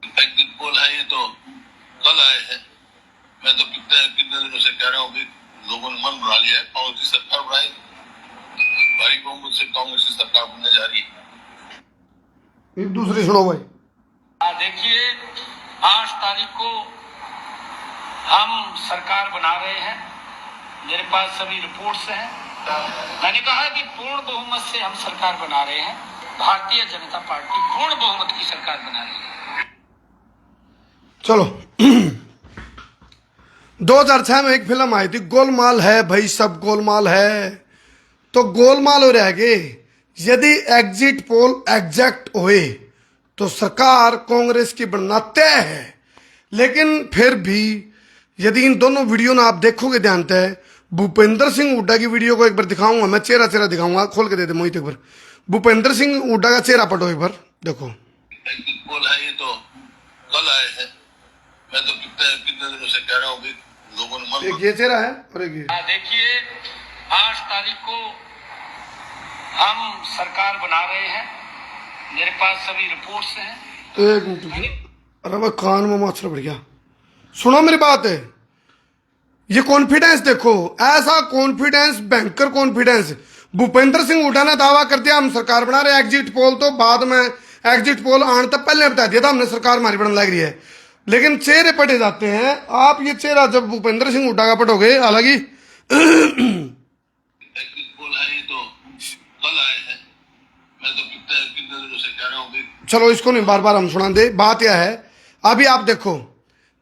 Exit poll है ये तो कल आए हैं। मैं तो कितने कितने दिनों से कह रहा हूँ कि लोगों ने मन बना लिया है, कांग्रेस की सरकार बनाएगी, भारी बहुमत से कांग्रेस की सरकार बनने जा रही है। एक दूसरी सुनो भाई। देखिए 8 तारीख को हम सरकार बना रहे हैं, मेरे पास सभी रिपोर्ट्स हैं। मैंने कहा कि पूर्ण बहुमत से हम सरकार बना रहे हैं, भारतीय जनता पार्टी पूर्ण बहुमत की सरकार बना रही है। चलो 2006 में एक फिल्म आई थी, गोलमाल है भाई, सब गोलमाल है। तो गोलमाल हो रहा है, यदि एग्जिट पोल एग्जैक्ट होए तो सरकार कांग्रेस की बनना तय है। लेकिन फिर भी यदि इन दोनों वीडियो ना आप देखोगे ध्यान से, भूपेंद्र सिंह हुड्डा की वीडियो को एक बार दिखाऊंगा, मैं चेहरा दिखाऊंगा, खोल के दे दे मोहित एक बार। भूपेंद्र सिंह हुड्डा का चेहरा पटो एक बार, देखो। एग्जिट पोल है ये तो कल आए हैं। मैं तो कितने कितने दिनों से कह रहा हूँ कि लोगों ने मन एक ये चेहरा है और एक ये। देखिए 8 तारीख को हम सरकार बना रहे हैं, मेरे पास सभी रिपोर्ट्स हैं। एक मिनट, अरे भाई कान में मच्छर बढ़ गया, सुनो मेरी बात है। ये कॉन्फिडेंस देखो, ऐसा confidence, banker confidence. Bhupendra Singh Hooda ने दावा कर दिया हम सरकार बना रहे। एग्जिट पोल तो बाद में, एग्जिट पोल आने तक पहले बता दिया था हमने सरकार हमारी बनने लग रही है। लेकिन चेहरे पटे जाते हैं। आप ये चेहरा जब भूपेंद्र सिंह हुड्डा का पटोगे, हालांकि एग्जिट पोल है ये तो कल आए हैं। मैं तो कितने कितने दिनों से कह रहा हूँ कि चलो इसको नहीं बार बार हम सुना दे। बात यह है, अभी आप देखो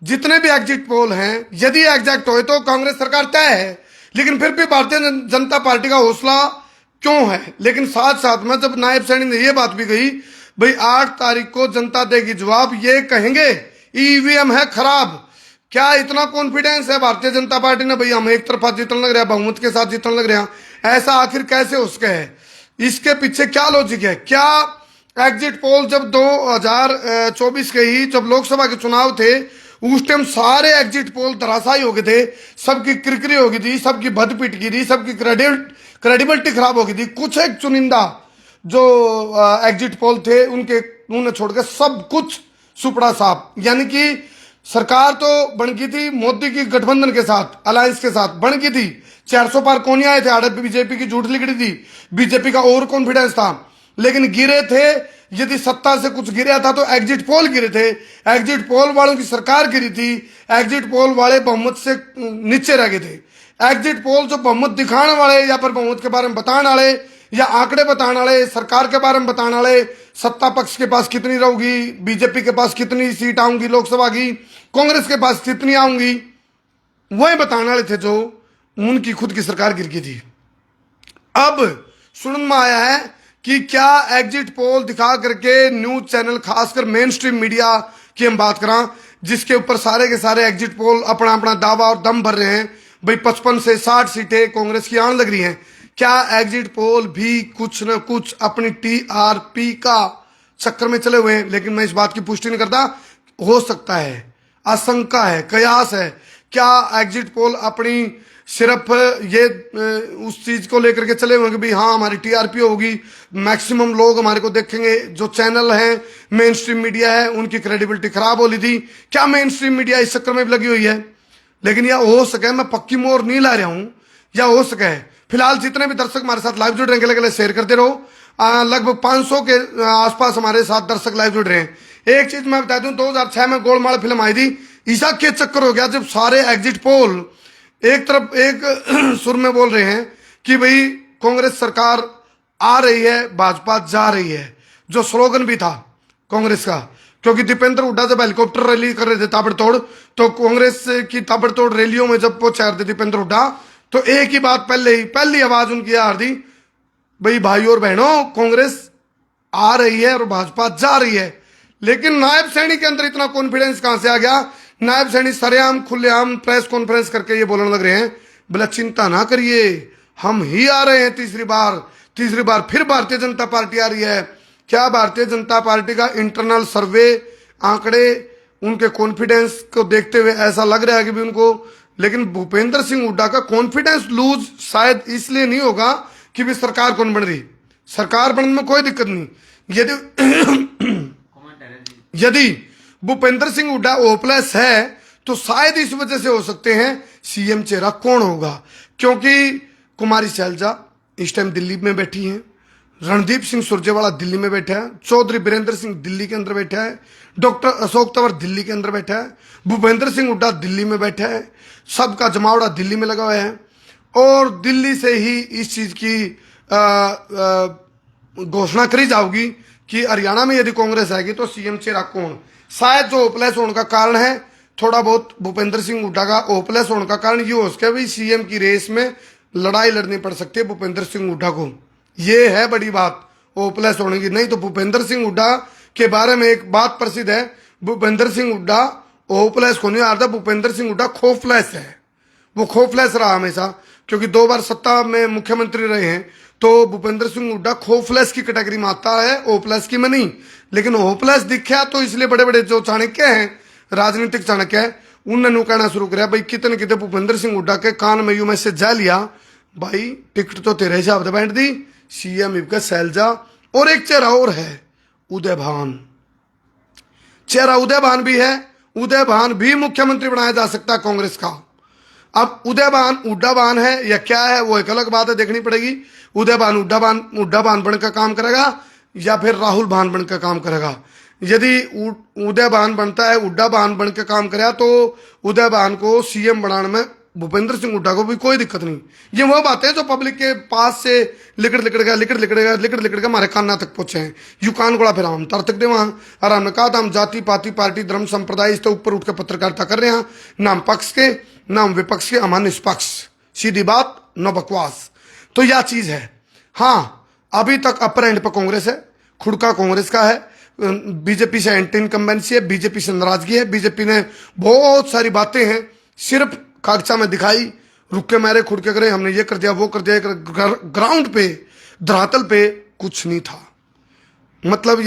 जितने भी एग्जिट पोल हैं, यदि एग्जैक्ट हो तो कांग्रेस सरकार तय है। लेकिन फिर भी भारतीय जनता पार्टी का हौसला क्यों है? लेकिन साथ साथ में जब नायब सैनी ने यह बात भी कही, भाई 8 तारीख को जनता देगी जवाब, ये कहेंगे ईवीएम है खराब। क्या इतना कॉन्फिडेंस है भारतीय जनता पार्टी ने, भाई हम एक तरफा जीतने लग रहे हैं, बहुमत के साथ जीतने लग रहे हैं? ऐसा आखिर कैसे उसके है? इसके पीछे क्या लॉजिक है? क्या एग्जिट पोल जब 2024 के ही जब लोकसभा के चुनाव थे, उस टाइम सारे एग्जिट पोल धराशायी हो गए थे, सबकी किरकिरी हो गई थी, सबकी भद पिट गई थी, सबकी क्रेडिबिलिटी खराब हो गई थी। कुछ एक चुनिंदा जो एग्जिट पोल थे उन्होंने छोड़कर सब कुछ सुपड़ा साफ। यानी कि सरकार तो बन गई थी मोदी की गठबंधन के साथ, अलायंस के साथ बन गई थी। 400 पार कौन आए थे? आड़े बीजेपी की झूठ लिखी थी, बीजेपी का ओवर कॉन्फिडेंस था। लेकिन गिरे थे, यदि सत्ता से कुछ गिरा था तो एग्जिट पोल गिरे थे। एग्जिट पोल वालों की सरकार गिरी थी। एग्जिट पोल वाले बहुमत से नीचे रह गए थे। एग्जिट पोल जो बहुमत दिखाने वाले या फिर बहुमत के बारे में बताने वाले या आंकड़े बताने वाले, सरकार के बारे में बताने वाले, सत्ता पक्ष के पास कितनी रहूगी, बीजेपी के पास कितनी सीट आऊंगी लोकसभा की, कांग्रेस के पास कितनी आऊंगी, वही बताने वाले थे जो उनकी खुद की सरकार गिर गई थी। अब सुनने में आया है कि क्या एग्जिट पोल दिखा करके न्यूज चैनल, खासकर मेन स्ट्रीम मीडिया की हम बात करें, जिसके ऊपर सारे के सारे एग्जिट पोल अपना अपना दावा और दम भर रहे हैं, भाई 55 से 60 सीटें कांग्रेस की आने लग रही हैं। क्या एग्जिट पोल भी कुछ न कुछ अपनी टीआरपी का चक्कर में चले हुए हैं? लेकिन मैं इस बात की पुष्टि नहीं करता, हो सकता है, आशंका है, कयास है। क्या एग्जिट पोल अपनी सिर्फ ये उस चीज को लेकर के चले हुए कि भाई हाँ हमारी टीआरपी होगी, मैक्सिमम लोग हमारे को देखेंगे, जो चैनल हैं, मेन स्ट्रीम मीडिया है, उनकी क्रेडिबिलिटी खराब हो ली थी? क्या मेन स्ट्रीम मीडिया इस चक्कर में भी लगी हुई है? लेकिन यह हो सके, मैं पक्की मोहर नहीं ला रहा हूं, या हो सके। फिलहाल जितने भी दर्शक हमारे साथ लाइव जुड़ रहे हैं, अगले शेयर करते रहो। लगभग 500 के आसपास हमारे साथ दर्शक लाइव जुड़ रहे हैं। एक चीज मैं बता दूं, 2006 में गोलमाल फिल्म आई थी, ईसा के चक्कर हो गया जब सारे एग्जिट पोल एक तरफ एक सुर में बोल रहे हैं कि भाई कांग्रेस सरकार आ रही है, भाजपा जा रही है, जो स्लोगन भी था कांग्रेस का। क्योंकि दीपेंद्र हुड्डा जब हेलीकॉप्टर रैली कर रहे थे ताबड़तोड़, तो कांग्रेस की ताबड़तोड़ रैलियों में जब पहुंच रहे थे दीपेंद्र हुड्डा, तो एक ही बात पहली आवाज उनकी आ रही, भाई भाई और बहनों, कांग्रेस आ रही है और भाजपा जा रही है। लेकिन नायब सैनी के अंदर इतना कॉन्फिडेंस कहां से आ गया? नायब सैनी सरेआम खुलेआम प्रेस कॉन्फ्रेंस करके ये बोलने लग रहे हैं, बोला चिंता ना करिए, हम ही आ रहे हैं तीसरी बार फिर भारतीय जनता पार्टी आ रही है। क्या भारतीय जनता पार्टी का इंटरनल सर्वे आंकड़े उनके कॉन्फिडेंस को देखते हुए ऐसा लग रहा है कि भी उनको, लेकिन भूपेंद्र सिंह हुड्डा का कॉन्फिडेंस लूज शायद इसलिए नहीं होगा कि भी सरकार कौन बन रही, सरकार बनने में कोई दिक्कत नहीं। यदि भूपेंद्र सिंह हुड्डा होपलेस है तो शायद इस वजह से हो सकते हैं सीएम चेहरा कौन होगा, क्योंकि कुमारी शैलजा इस टाइम दिल्ली में बैठी हैं, रणदीप सिंह सुरजेवाला दिल्ली में बैठा है, चौधरी बीरेंद्र सिंह दिल्ली के अंदर बैठा है, डॉक्टर अशोक तंवर दिल्ली के अंदर बैठा है, भूपेंद्र सिंह हुड्डा दिल्ली में बैठा है, सबका जमावड़ा दिल्ली में लगा हुआ है और दिल्ली से ही इस चीज की घोषणा करी जाओगी कि हरियाणा में यदि कांग्रेस आएगी तो सीएम चेहरा कौन। शायद जो ओपलेस होने का कारण है थोड़ा बहुत भूपेंद्र सिंह हुड्डा का ओपलेस होने का कारण ये हो सके भाई सीएम की रेस में लड़ाई लड़नी पड़ सकती है भूपेंद्र सिंह हुड्डा को, ये है बड़ी बात ओपलेस होने की। नहीं तो भूपेंद्र सिंह हुड्डा के बारे में एक बात प्रसिद्ध है, भूपेंद्र सिंह हुड्डा ओपलेस को नहीं हारता, भूपेंद्र सिंह हुड्डा खोफलेस है, वो खोफलेस रहा हमेशा, क्योंकि 2 बार सत्ता में मुख्यमंत्री रहे हैं तो भूपेंद्र सिंह हुड्डा खोफलेस की कैटेगरी में आता है, ओपलेस की में नहीं। लेकिन होपलेस दिखा तो इसलिए बड़े बड़े जो चाणक्य हैं, राजनीतिक चाणक्य है, उन्होंने कहना शुरू कराया भाई कितने कितने भूपेंद्र सिंह हुड्डा के कान में यू मैसेज जा लिया भाई टिकट तो तेरे हिसाब से बांट दी, सीएम इनका शैलजा और एक चेहरा और है उदय भान, चेहरा उदय भान भी है, उदय भान भी मुख्यमंत्री बनाया जा सकता है कांग्रेस का। अब उदय भान हुड्डा भान है या क्या है वो एक अलग बात है, देखनी पड़ेगी। उदय भान हुड्डा भान बनकर काम करेगा या फिर राहुल भान बनकर काम करेगा। यदि उदय भान बनता है हुड्डा भान बनकर काम करेगा तो उदय भान को सीएम बनाने में भूपेंद्र सिंह हुड्डा को भी कोई दिक्कत नहीं। ये वो बातें हैं जो पब्लिक के पास से लिकड़ लिकड़ हमारे कान्ना तक पहुंचे हैं। यू कान गोड़ा फिर हम तर तक दे वहां और हमने कहा था हम जाति पाति पार्टी धर्म संप्रदाय इसके ऊपर उठ के पत्रकारिता कर रहे हैं, ना हम पक्ष के ना हम विपक्ष के, हमारे निष्पक्ष, सीधी बात न बकवास। तो यह चीज है। हाँ अभी तक अपर एंड पर कांग्रेस है, खुड़का कांग्रेस का है, बीजेपी से एंटी इनकम्बेंसी है, बीजेपी से नाराजगी है, बीजेपी ने बहुत सारी बातें हैं सिर्फ कागजा में दिखाई, रुक के मारे खुद के करे हमने ये कर दिया वो कर दिया, ग्राउंड पे धरातल पे कुछ नहीं था। मतलब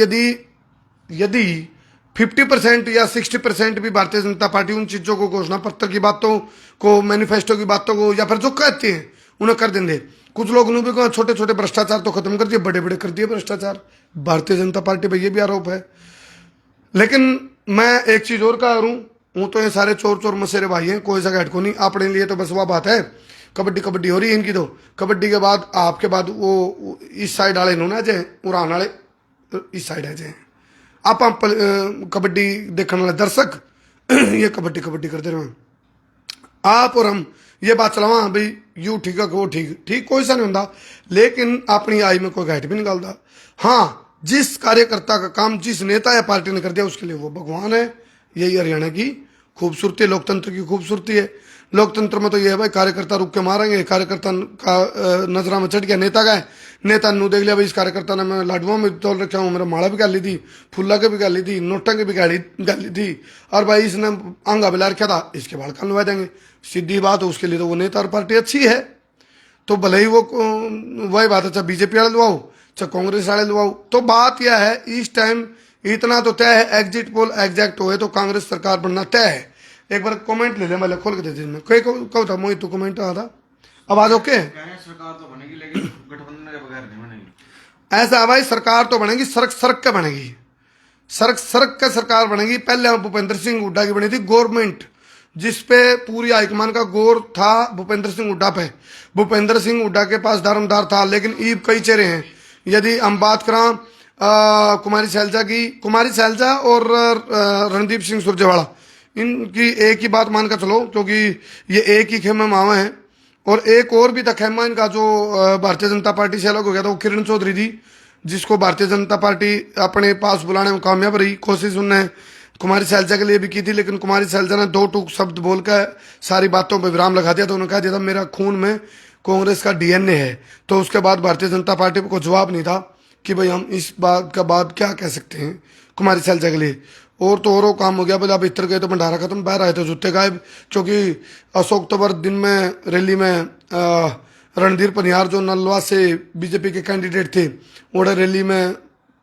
यदि 50% या 60% भी भारतीय जनता पार्टी उन चीजों को, घोषणा पत्र की बातों को, मैनिफेस्टो की बातों को या फिर जो कहते हैं उन्हें कर देंगे। कुछ लोग ने भी कहा छोटे छोटे भ्रष्टाचार तो खत्म कर दिए, बड़े बड़े कर दिए भ्रष्टाचार, भारतीय जनता पार्टी पर यह भी आरोप है। लेकिन मैं एक चीज और कह रहा हूं, वो तो ये सारे चोर चोर मसेरे भाई हैं, कोई सा घाट को नहीं, अपने लिए तो बस वह बात है कबड्डी हो रही है इनकी। तो कबड्डी के बाद आपके बाद वो इस साइड वाले इन्होंने जाए, उड़ान वाले इस साइड आ जाए, आप कबड्डी देखने वाले दर्शक ये कबड्डी करते रहे, आप और हम ये बात चलावा भाई यू ठीक है वो ठीक कोई सा नहीं होता, लेकिन अपनी आई में कोई घाट भी निकालता। हाँ जिस कार्यकर्ता का काम जिस नेता या पार्टी ने कर दिया उसके लिए वो भगवान है। यही हरियाणा की खूबसूरती है, लोकतंत्र की खूबसूरती है। लोकतंत्र में तो ये है भाई कार्यकर्ता रुक के मारेंगे, कार्यकर्ता का नजरा में चढ़ गया नेता का है, नेता ने देख लिया भाई इस कार्यकर्ता ने मैं लाडुआ में तोल रखा हूँ, मेरा माड़ा भी गाली थी, फुल्ला के भी गाली थी, नोटा के भी गाली थी, और भाई इसने आंगा बिला रखा था, इसके बाल कान लगा देंगे, सीधी बात है। उसके लिए तो वो नेता और पार्टी अच्छी है, तो भले ही वो वही बात है चाहे बीजेपी वाले लुआओ चाहे कांग्रेस वाले लुआओ। तो बात यह है इस टाइम इतना तो तय है, एग्जिट पोल एग्जैक्ट हुए तो कांग्रेस सरकार बनना तय है। एक बार कमेंट ले ले, मैं खोल के दे दी, कब था मोहित तो कमेंट आ था, आवाज ओके। सरकार तो बनेगी लेकिन गठबंधन के बगैर नहीं बनेगी। ऐसा भाई सरकार तो बनेगी, सड़क के बनेगी, सड़क का सरकार बनेगी। पहले भूपेंद्र सिंह हुड्डा की बनी थी गवर्नमेंट, जिसपे पूरी हाईकमान का गौर था भूपेंद्र सिंह हुड्डा पे। भूपेंद्र सिंह हुड्डा के पास दारोमदार था, लेकिन ईब कई चेहरे हैं। यदि हम बात करें कुमारी शैलजा की, कुमारी शैलजा और रणदीप सिंह सुरजेवाला, इनकी एक ही बात मान कर चलो, क्योंकि ये एक ही खेमे मावा है। और एक और भी था खेमा इनका जो भारतीय जनता पार्टी से अलग हो गया था, वो किरण चौधरी थी, जिसको भारतीय जनता पार्टी अपने पास बुलाने में कामयाब रही। कोशिश उनने कुमारी शैलजा के लिए भी की थी, लेकिन कुमारी शैलजा ने 2 टूक शब्द बोलकर सारी बातों पर विराम लगा दिया। तो उन्होंने कहा दिया था मेरा खून में कांग्रेस का डीएनए है। तो उसके बाद भारतीय जनता पार्टी को जवाब नहीं था कि भाई हम इस बात का बाद क्या कह सकते हैं कुमारी शैलजा के लिए। और तो और काम हो गया, बोले अब इतर गए तो भंडारा खत्म, बाहर आए तो जूते गायब। क्योंकि अशोक तंवर दिन में रैली में रणधीर पनियार जो नलवा से बीजेपी के कैंडिडेट थे, वो रैली में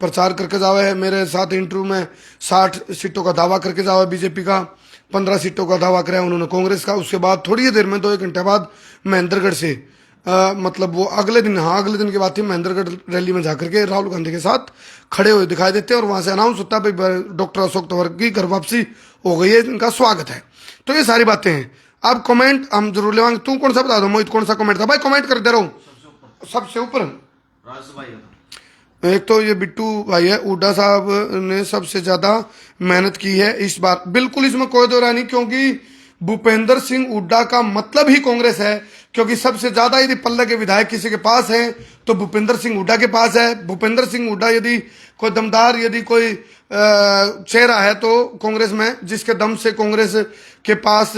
प्रचार करके जावे है। मेरे साथ इंटरव्यू में 60 सीटों का दावा करके जावा बीजेपी का, 15 सीटों का दावा कराया उन्होंने कांग्रेस का। उसके बाद थोड़ी ही देर में 2-1 घंटे बाद महेंद्रगढ़ से मतलब वो अगले दिन, हाँ अगले दिन की बात थी, महेंद्रगढ़ रैली में जाकर के राहुल गांधी के साथ खड़े हुए दिखाई देते हैं और वहां से अनाउंस होता है भाई डॉक्टर अशोक तंवर की घर वापसी हो गई है, इनका स्वागत है। तो ये सारी बातें हैं। अब कमेंट हम जरूर लेवांगे। तू कौन सा बता दो मोहित, कौन सा कमेंट था भाई? कमेंट कर दे रहा हूँ सबसे ऊपर। राजू भाई होता। एक तो ये बिट्टू भाई है, हुड्डा साहब ने सबसे ज्यादा मेहनत की है इस बार। बिल्कुल इसमें कोई दो राय नहीं, क्योंकि भूपेंद्र सिंह हुड्डा का मतलब ही कांग्रेस है। क्योंकि सबसे ज्यादा यदि पल्ले के विधायक किसी के पास हैं तो भूपेंद्र सिंह हुड्डा के पास है। भूपेंद्र सिंह हुड्डा यदि कोई दमदार, यदि कोई चेहरा है तो कांग्रेस में, जिसके दम से कांग्रेस के पास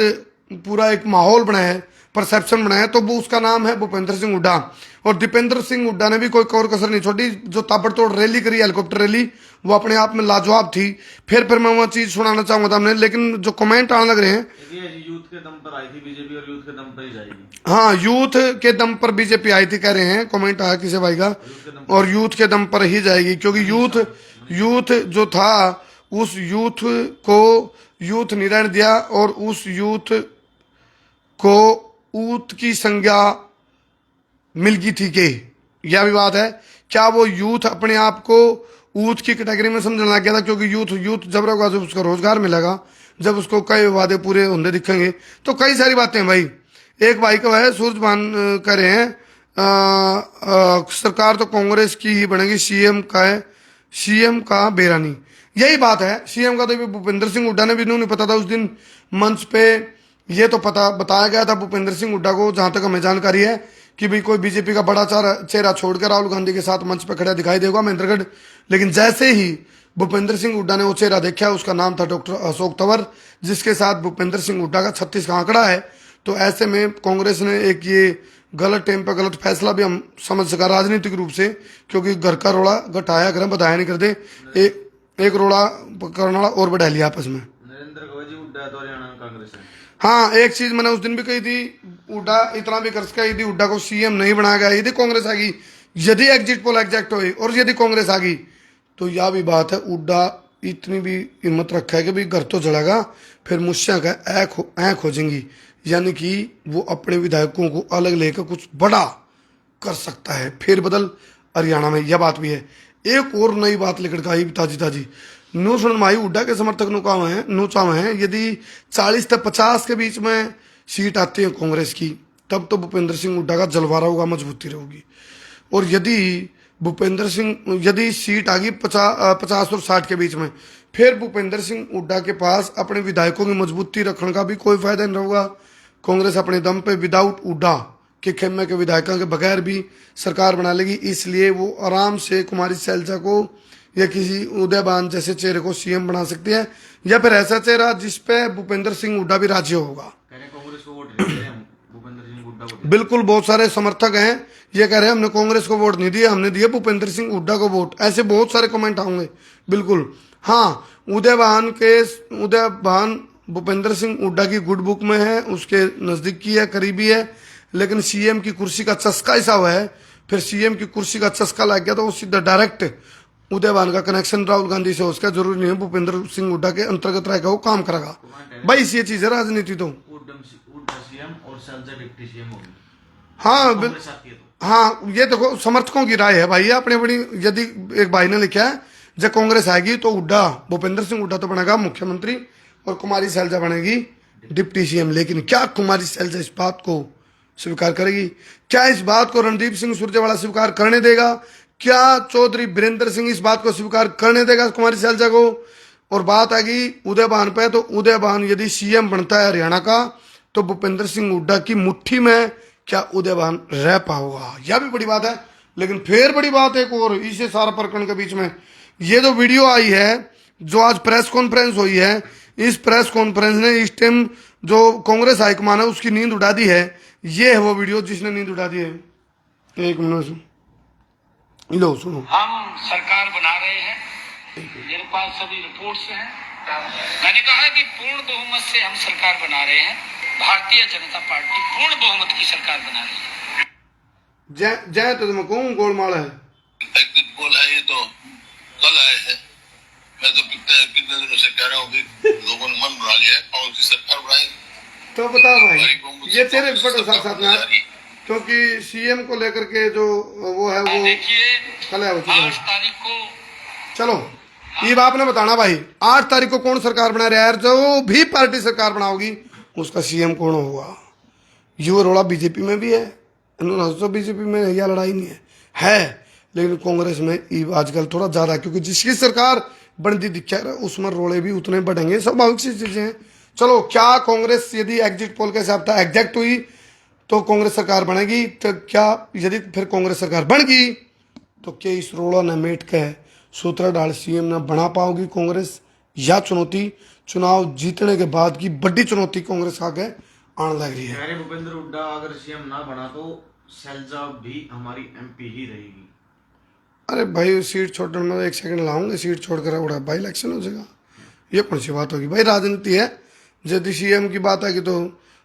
पूरा एक माहौल बना है, परसेप्शन बना है, तो वो उसका नाम है भूपेंद्र सिंह हुड्डा। और दीपेंद्र सिंह हुड्डा ने भी कोई और कसर नहीं छोड़ी। जो ताबड़तोड़ रैली करी, हेलीकॉप्टर रैली, वो अपने आप में लाजवाब थी। फिर मैं वो चीज सुनाना चाहूंगा हमने, लेकिन जो कमेंट आने लग रहे हैं, यूथ के दम पर आई थी बीजेपी और यूथ के दम पर ही जाएगी। हाँ यूथ के दम पर बीजेपी आई थी कह रहे हैं, कमेंट आया किसी भाई का, और यूथ के दम पर ही जाएगी। क्योंकि यूथ जो था, उस यूथ को यूथ नहीं रहने दिया और उस यूथ को ऊत की संज्ञा मिल गई थी कि, यह भी बात है। क्या वो यूथ अपने आप को ऊत की कैटेगरी में समझने लग गया था? क्योंकि यूथ जब रहेगा, जब उसको रोजगार मिलेगा, जब उसको कई वादे पूरे होंगे दिखेंगे, तो कई सारी बातें हैं भाई। एक भाई का है सूरजभान कह रहे हैं सरकार तो कांग्रेस की ही बनेगी, सीएम का है, सीएम का बेरानी। यही बात है, सीएम का तो भूपेंद्र सिंह हुड्डा ने भी नहीं पता था उस दिन मंच पे। ये तो पता बताया गया था भूपेंद्र सिंह हुड्डा को, जहां तक हमें जानकारी है, कि भाई कोई बीजेपी का बड़ा चेहरा छोड़कर राहुल गांधी के साथ मंच पर खड़ा दिखाई देगा महेंद्रगढ़। लेकिन जैसे ही भूपेंद्र सिंह हुड्डा ने वो चेहरा देखा, उसका नाम था डॉक्टर अशोक तंवर, जिसके साथ भूपेंद्र सिंह हुड्डा का 36 का आंकड़ा है। तो ऐसे में कांग्रेस ने एक ये गलत टाइम पर गलत फैसला भी हम समझ सका राजनीतिक रूप से, क्योंकि घर का रोड़ा घटाया अगर बताया नहीं करते, एक रोड़ा करने वाला और बढ़ा लिया आपस में। नरेंद्र गौजी हुड्डा तो हरियाणा कांग्रेस है। हाँ एक चीज मैंने उस दिन भी कही थी, हुड्डा इतना भी कर सका, यदि हुड्डा को सीएम नहीं बनाया गया, यदि कांग्रेस आ गई, यदि एग्जिट पोल एग्जैक्ट हुई और यदि कांग्रेस आ गई, तो यह भी बात है, हुड्डा इतनी भी हिम्मत रखा है कि भाई घर तो जड़ेगा, फिर मुझसे ऐ खोजेंगी। यानी कि वो अपने विधायकों को अलग लेकर कुछ बड़ा कर सकता है, फिर बदल हरियाणा में, यह बात भी है। एक और नई बात लेकर आई ताजी नो सुन माई हुड्डा के समर्थक नो चाव है, यदि 40 से 50 के बीच में सीट आती है कांग्रेस की, तब तो भूपेंद्र सिंह हुड्डा का जलवारा होगा, मजबूती रहेगी। और यदि सीट आ गई 50 और 60 के बीच में, फिर भूपेंद्र सिंह हुड्डा के पास अपने विधायकों की मजबूती रखने का भी कोई फायदा नहीं रहेगा। कांग्रेस अपने दम पे विदाउट हुड्डा के खेमे के विधायकों के बगैर भी सरकार बना लेगी। इसलिए वो आराम से कुमारी शैलजा को या किसी उदयभान जैसे चेहरे को सीएम बना सकते हैं, या फिर ऐसा चेहरा जिसपे भूपेंद्र सिंह हुड्डा भी राजी होगा। कांग्रेस को वोट नहीं हम भूपेंद्र सिंह हुड्डा को। बिल्कुल, बहुत सारे समर्थक हैं ये कह रहे हैं हमने कांग्रेस को वोट नहीं दिया, हमने दिया भूपेंद्र सिंह हुड्डा को वोट। ऐसे बहुत सारे कमेंट आएंगे। बिल्कुल हाँ, उदयभान भूपेंद्र सिंह हुड्डा की गुड बुक में है, उसके नजदीक की है, करीबी है, लेकिन सीएम की कुर्सी का चस्का ऐसा हुआ है, फिर सीएम की कुर्सी का चस्का लग गया तो वो सीधा डायरेक्ट उदयभान का कनेक्शन राहुल गांधी से, उसका जरूरी नहीं है भूपेंद्र सिंह हुड्डा के अंतर्गत रहेगा, वो काम करेगा। भाई ये चीज है राजनीति। तो सीएम और शैलजा डिप्टी सीएम होगी। हाँ ये देखो समर्थकों की राय है भाई, अपनी अपनी। यदि एक भाई ने लिखा है जब कांग्रेस आएगी तो हुड्डा, भूपेंद्र सिंह हुड्डा तो बनेगा मुख्यमंत्री और कुमारी शैलजा बनेगी डिप्टी सीएम। लेकिन क्या कुमारी शैलजा इस बात को स्वीकार करेगी? क्या इस बात को रणदीप सिंह सुरजेवाला स्वीकार करने देगा? क्या चौधरी बीरेंद्र सिंह इस बात को स्वीकार करने देगा कुमारी शैलजा को? और बात आ गई उदयभान पे, तो उदयभान यदि सीएम बनता है हरियाणा का, तो भूपेंद्र सिंह हुड्डा की मुट्ठी में क्या उदयभान रह पाओगा? यह भी बड़ी बात है। लेकिन फिर बड़ी बात एक और, इसे सारा प्रकरण के बीच में ये जो वीडियो आई है, जो आज प्रेस कॉन्फ्रेंस हुई है, इस प्रेस कॉन्फ्रेंस ने इस टाइम जो कांग्रेस हाईकमान है उसकी नींद उड़ा दी है। ये है वो वीडियो जिसने नींद उड़ा दी है। एक मिनट लो सुनो। हम सरकार बना रहे हैं, मेरे पास सभी रिपोर्ट्स हैं। मैंने कहा कि पूर्ण बहुमत से हम सरकार बना रहे हैं, भारतीय जनता पार्टी पूर्ण बहुमत की सरकार बना रही है। जय तो तुम कहूँ गोलमाल है, एग्जिट पोल है, ये तो कल आए हैं। मैं तो कितने दिनों से कह रहा हूँ कि लोगों ने मन बना लिया है, कौन सी सरकार बनाएंगे। तो बताओ भाई, ये तेरे फोटो साथ में क्योंकि सीएम को लेकर के जो वो है वो देखिए कल है, हो चुका है। 8 तारीख को चलो ये आपने बताना भाई, 8 तारीख को कौन सरकार बना रहा है यार, जो भी पार्टी सरकार बनाओगी उसका सीएम कौन होगा। ये रोड़ा बीजेपी में भी है, तो बीजेपी में यह लड़ाई नहीं है लेकिन कांग्रेस में ये आजकल थोड़ा ज्यादा है, क्योंकि जिसकी सरकार बनती दिखे उसमें रोड़े भी उतने बढ़ेंगे, स्वाभाविक सी चीजें हैं। चलो क्या कांग्रेस यदि एग्जिट पोल के हिसाब से एग्जैक्ट हुई तो कांग्रेस सरकार बनेगी, तो क्या यदि फिर कांग्रेस सरकार बन गई तो क्या इस रोड़ा न मेट के सूत्र डाल सीएम न बना पाओगी कांग्रेस, या चुनौती चुनाव जीतने के बाद की बड़ी चुनौती कांग्रेस आगे आने लग रही है। कह रहे भूपेंद्र हुड्डा अगर सीएम ना बना तो शैलजा भी हमारी एमपी ही रहेगी। अरे भाई सीट छोड़ने में 1 सेकंड लाऊंगे, सीट छोड़कर उड़ा भाई इलेक्शन हो जाएगा, ये कौन सी बात होगी भाई, राजनीति है। यदि सीएम की बात है कि तो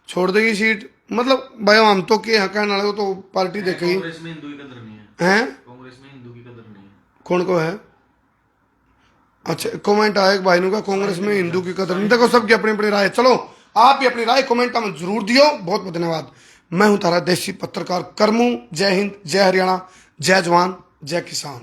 छोड़ देगी सीट, मतलब भाई हम तो के यहाँ कहने वाले तो पार्टी देखेगी। कांग्रेस में हिंदू की कदर नहीं है, हैं कांग्रेस में हिंदू की कदर नहीं है। कौन को है? अच्छा कमेंट आया भाई नु का कांग्रेस में हिंदू की कदर नहीं, देखो सबकी अपनी अपनी राय। चलो आप भी अपनी राय कमेंट में जरूर दियो, बहुत बहुत धन्यवाद। मैं हूं तारा देसी पत्रकार करमू। जय हिंद, जय हरियाणा, जय जवान, जय किसान।